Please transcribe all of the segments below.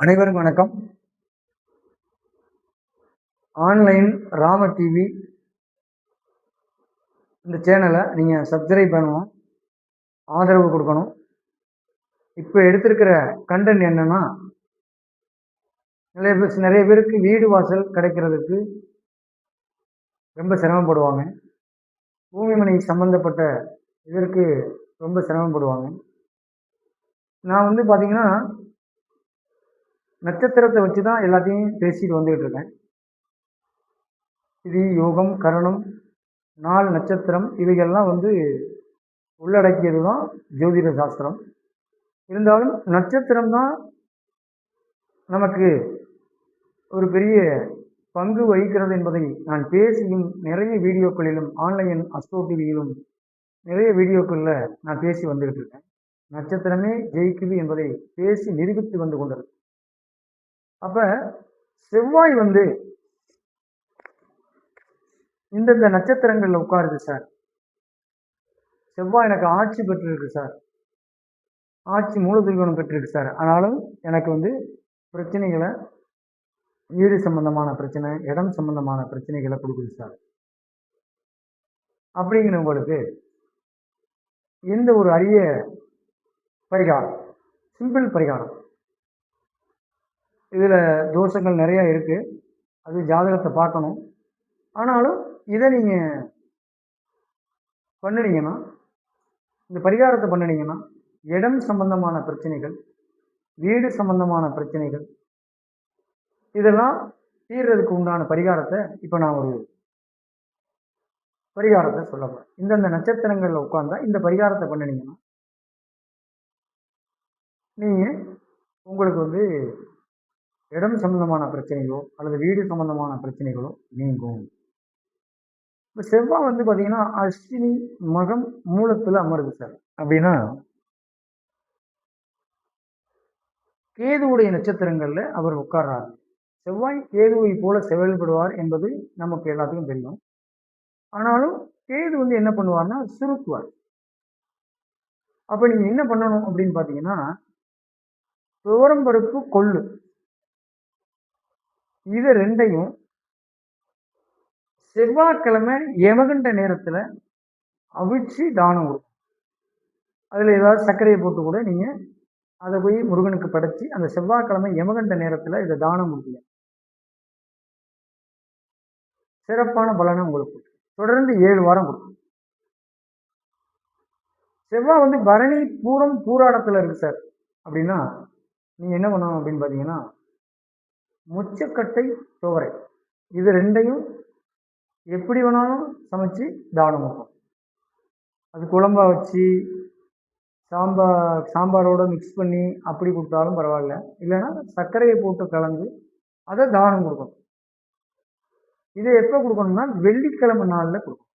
அனைவருக்கும் வணக்கம். Online Rama TV இந்த சேனலை நீங்கள் சப்ஸ்கிரைப் பண்ணணும், ஆதரவு கொடுக்கணும். இப்போ எடுத்திருக்கிற கண்டென்ட் என்னன்னா, நிறைய பேருக்கு வீடு வாசல் கிடைக்கிறதுக்கு ரொம்ப சிரமப்படுவாங்க. பூமிமனை சம்பந்தப்பட்ட இதற்கு ரொம்ப சிரமப்படுவாங்க. நான் பார்த்தீங்கன்னா நட்சத்திரத்தை வச்சு தான் எல்லாத்தையும் பேசிட்டு வந்துகிட்டு இருக்கேன். திதி, யோகம், கரணம், நாள், நட்சத்திரம் இவைகள்லாம் உள்ளடக்கியது தான் ஜோதிட சாஸ்திரம். இருந்தாலும் நட்சத்திரம் தான் நமக்கு ஒரு பெரிய பங்கு வகிக்கிறது என்பதை நான் பேசியும் நிறைய வீடியோக்களிலும் ஆன்லைன் அஸ்ட்ரோ டிவியிலும் நிறைய வீடியோக்களில் நான் பேசி வந்துகிட்டு இருக்கேன். நட்சத்திரமே ஜெயிக்குது என்பதை பேசி நிரூபித்து வந்து கொண்டிருக்கு. அப்ப செவ்வாய் இந்தந்த நட்சத்திரங்கள்ல உட்காருது சார். செவ்வாய் எனக்கு ஆட்சி பெற்றிருக்கு சார், ஆட்சி மூலதிரிகோணம் பெற்றிருக்கு சார். ஆனாலும் எனக்கு பிரச்சனைகளை, வீடு சம்பந்தமான பிரச்சனை, இடம் சம்பந்தமான பிரச்சனைகளை கொடுக்குது சார். அப்படிங்கிறவங்களுக்கு இந்த ஒரு அரிய பரிகாரம், சிம்பிள் பரிகாரம். இதுல தோஷங்கள் நிறைய இருக்கு, அது ஜாதகத்தை பார்க்கணும். ஆனாலும் இதை நீங்க பண்ணினீங்கன்னா, இந்த பரிகாரத்தை பண்ணினீங்கன்னா இடம் சம்பந்தமான பிரச்சனைகள், வீடு சம்பந்தமான பிரச்சனைகள் இதெல்லாம் தீர்றதுக்கு உண்டான பரிகாரத்தை இப்ப நான் ஒரு பரிகாரத்தை சொல்ல போறேன். இந்தந்த நட்சத்திரங்கள்ல உட்கார்ந்தா இந்த பரிகாரத்தை பண்ணினீங்கன்னா நீங்க உங்களுக்கு இடம் சம்பந்தமான பிரச்சனைகளோ அல்லது வீடு சம்பந்தமான பிரச்சனைகளோ நீங்கும். இப்ப செவ்வாய் பாத்தீங்கன்னா அஸ்வினி மகம் மூலத்துல அமருது சார். அப்படின்னா கேதுவுடைய நட்சத்திரங்கள்ல அவர் உட்கார்றாரு. செவ்வாய் கேதுவை போல செயல்படுவார் என்பது நமக்கு எல்லாத்துக்கும் தெரியும். ஆனாலும் கேது என்ன பண்ணுவார்னா சுருக்குவார். அப்ப நீங்க என்ன பண்ணணும் அப்படின்னு பாத்தீங்கன்னா, துவரம்பருப்பு, கொள்ளு இது ரெண்டையும் செவ்வாய்க்கிழமை யமகண்ட நேரத்துல அவிச்சு தானம் கொடுக்கும். அதுல ஏதாவது சர்க்கரையை போட்டு கூட நீங்க அதை போய் முருகனுக்கு படைச்சு அந்த செவ்வாய்க்கிழமை யமகண்ட நேரத்துல இதை தானம் கொடுக்கல, சிறப்பான பலனை உங்களுக்கு தொடர்ந்து 7 வாரம் கொடுக்கும். செவ்வாய் பரணி, பூரம், பூராடத்துல இருக்கு சார். அப்படின்னா நீங்க என்ன பண்ணணும் அப்படின்னு பாத்தீங்கன்னா, முச்சக்கட்டை, துவரை இது ரெண்டையும் எப்படி வேணாலும் சமைச்சு தானம் கொடுக்கும். அது குழம்பா வச்சு சாம்பாரோட மிக்ஸ் பண்ணி அப்படி கொடுத்தாலும் பரவாயில்ல, இல்லைன்னா சர்க்கரையை போட்டு கலந்து அதை தானம் கொடுக்கணும். இதை எப்ப கொடுக்கணும்னா வெள்ளிக்கிழமை நாள்ல கொடுக்கணும்.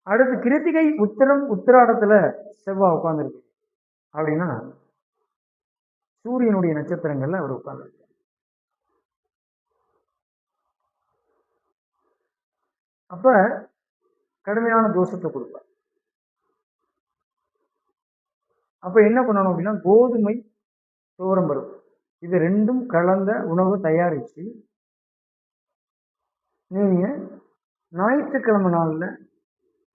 அடுத்து கிருத்திகை, உத்திரம், உத்திராடத்துல செவ்வாய் உட்கார்ந்துருக்கு அப்படின்னா சூரியனுடைய நட்சத்திரங்கள்ல அவர் உட்கார்ந்துருக்கு. அப்ப கடுமையான தோஷத்தை கொடுப்பார். அப்ப என்ன பண்ணணும் அப்படின்னா கோதுமை, துவரம்பருப்பு இது ரெண்டும் கலந்த உணவு தயாரிச்சு நீங்க ஞாயிற்றுக்கிழமை நாள்ல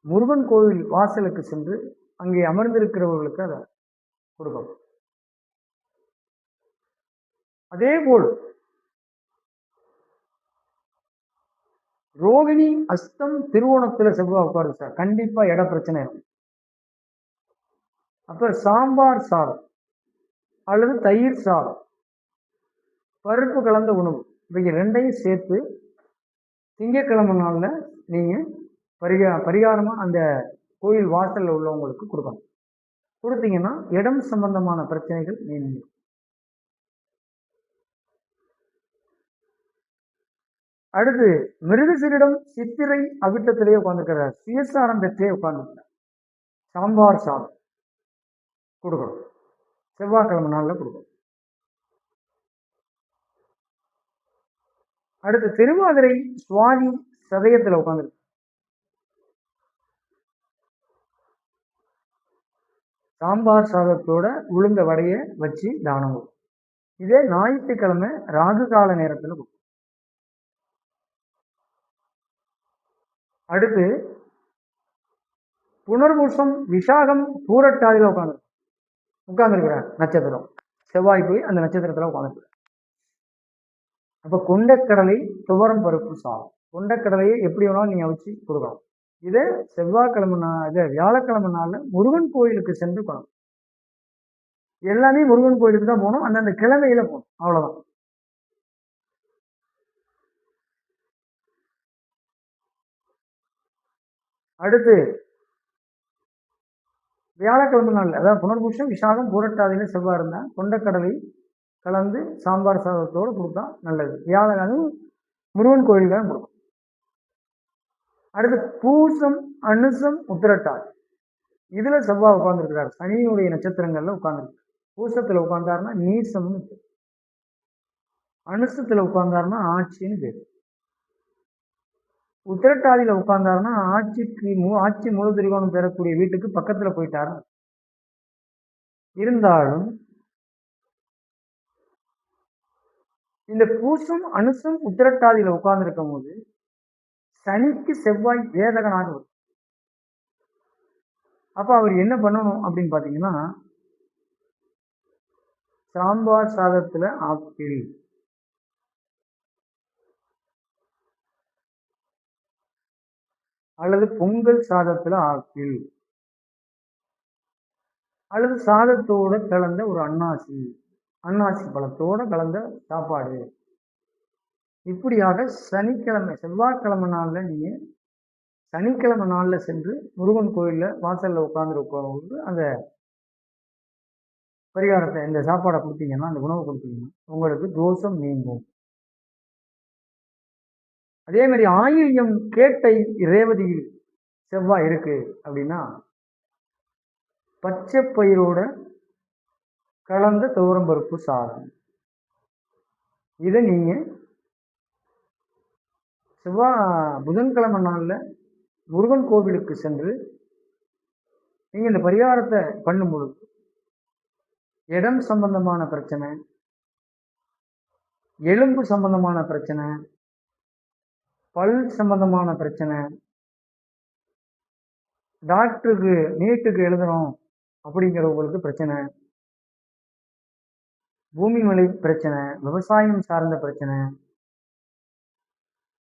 முருகன் கோவில் வாசலுக்கு சென்று அங்கே அமர்ந்திருக்கிறவர்களுக்கு அதை கொடுக்கணும். அதே போல் ரோகிணி, அஸ்தம், திருவோணத்துல செவ்வாய் உட்காரு சார், கண்டிப்பா இட பிரச்சனை இருக்கும். அப்ப சாம்பார் சாதம் அல்லது தயிர் சாதம், பருப்பு கலந்த உணவு இவைங்க ரெண்டையும் சேர்த்து திங்கட்கிழமை நாள்ல நீங்க பரிகாரமா அந்த கோயில் வாசல்ல உள்ளவங்களுக்கு கொடுக்கணும். கொடுத்தீங்கன்னா இடம் சம்பந்தமான பிரச்சனைகள் நீங்கும். அடுத்து மிருகசீரிடம் சித்திரை அவிட்டத்திலேயே உட்கார்ந்துக்கிறார், சுயசாரம் பெற்றே உட்கார்ந்துக்கிறார். சாம்பார் சாதம் கொடுக்கணும், செவ்வாய்க்கிழமை நாள்ல கொடுக்கணும். அடுத்து திருவாதிரை, சுவாதி, சதயத்துல உட்கார்ந்துருக்கு. சாம்பார் சாதத்தோட உளுந்த வடையை வச்சு தானம் கொடுக்கும். இதே ஞாயிற்றுக்கிழமை ராகு கால நேரத்தில் கொடுக்கும். அடுத்து புனர்பூசம் விசாகம் பூரட்டாதியில் உட்கார்ந்துருக்கிறார் நட்சத்திரம். செவ்வாய் போய் அந்த நட்சத்திரத்தில் உட்கார்ந்துருக்கிறார். அப்போ கொண்டக்கடலை துவரம் பருப்பு சாதம். கொண்டக்கடலையை எப்படி வேணாலும் நீங்க வச்சு கொடுக்கலாம். இதே செவ்வாய்க்கிழமை இதை வியாழக்கிழமை நாள்ல முருகன் கோயிலுக்கு சென்று பண்ணணும். எல்லாமே முருகன் கோயிலுக்கு தான் போகணும். அந்தந்த கிழமையில போகணும். அவ்வளவுதான். அடுத்து வியாழக்கிழமை நாள், அதாவது புனர்பூஷம் விசாகம் பூரட்டாதியில செவ்வாய் இருந்தா கொண்டக்கடலை கலந்து சாம்பார் சாதத்தோடு கொடுத்தா நல்லது. வியாழக்கிழமை முருகன் கோயிலுக்கு தான் கொடுக்கும். அடுத்து பூசம் அனுசம் உத்திரட்டாதி, இதுல செவ்வாய் உட்கார்ந்துருக்கிறார். சனியுடைய நட்சத்திரங்கள்ல உட்கார்ந்துருக்கு. பூசத்துல உட்கார்ந்தாருன்னா நீசம்னு பேர், அனுசத்துல உட்கார்ந்தாருன்னா ஆட்சின்னு பேர், உத்திரட்டாதியில உட்கார்ந்தாருன்னா ஆட்சி மூல திரிகோணம் பெறக்கூடிய வீட்டுக்கு பக்கத்துல போயிட்டாரு. இருந்தாலும் இந்த பூசம் அனுசம் உத்திரட்டாதியில உட்கார்ந்து இருக்கும் போது சனிக்கு செவ்வாய் வேதகனாக வரும். அப்ப அவர் என்ன பண்ணணும் அப்படின்னு பாத்தீங்கன்னா, சாம்பார் சாதத்துல ஆப்பிள், அல்லது பொங்கல் சாதத்துல ஆப்பிள், அல்லது சாதத்தோட கலந்த ஒரு அன்னாசி பழத்தோட கலந்த சாப்பாடு. இப்படியாக சனிக்கிழமை செவ்வாய்க்கிழமை நாள்ல நீங்க சனிக்கிழமை நாள்ல சென்று முருகன் கோயில்ல வாசல்ல உட்கார்ந்து அந்த பரிகாரத்தை, இந்த சாப்பாடை கொடுத்தீங்கன்னா, அந்த உணவு கொடுத்தீங்கன்னா உங்களுக்கு தோஷம் நீங்கும். அதே மாதிரி ஆயில்யம் கேட்டை ரேவதியில் செவ்வாய் இருக்கு அப்படின்னா பச்சை பயிரோட கலந்த துவரம்பருப்பு சாதம். இதை நீங்க புதன்கிழமை நாள்ல முருகன் கோவிலுக்கு சென்று நீங்க இந்த பரிகாரத்தை பண்ணும் பொழுது இடம் சம்பந்தமான பிரச்சனை, எலும்பு சம்பந்தமான பிரச்சனை, பல் சம்பந்தமான பிரச்சனை, டாக்டருக்கு நீட்டுக்கு எழுதணும் அப்படிங்கிறவங்களுக்கு பிரச்சனை, பூமி மலை பிரச்சனை, விவசாயம் சார்ந்த பிரச்சனை,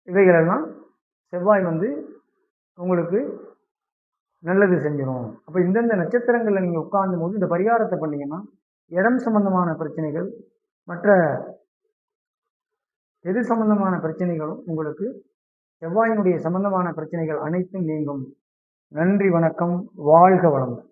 இவைகளெல்லாம் செவ்வாய் உங்களுக்கு நல்லது செஞ்சிடும். அப்ப இந்தந்த நட்சத்திரங்கள்ல நீங்க உட்கார்ந்தும் போது இந்த பரிகாரத்தை பண்ணீங்கன்னா இடம் சம்பந்தமான பிரச்சனைகள், மற்ற எது சம்பந்தமான பிரச்சனைகளும் உங்களுக்கு செவ்வாயினுடைய சம்பந்தமான பிரச்சனைகள் அனைத்தும் நீங்கும். நன்றி, வணக்கம், வாழ்க வளமுடன்.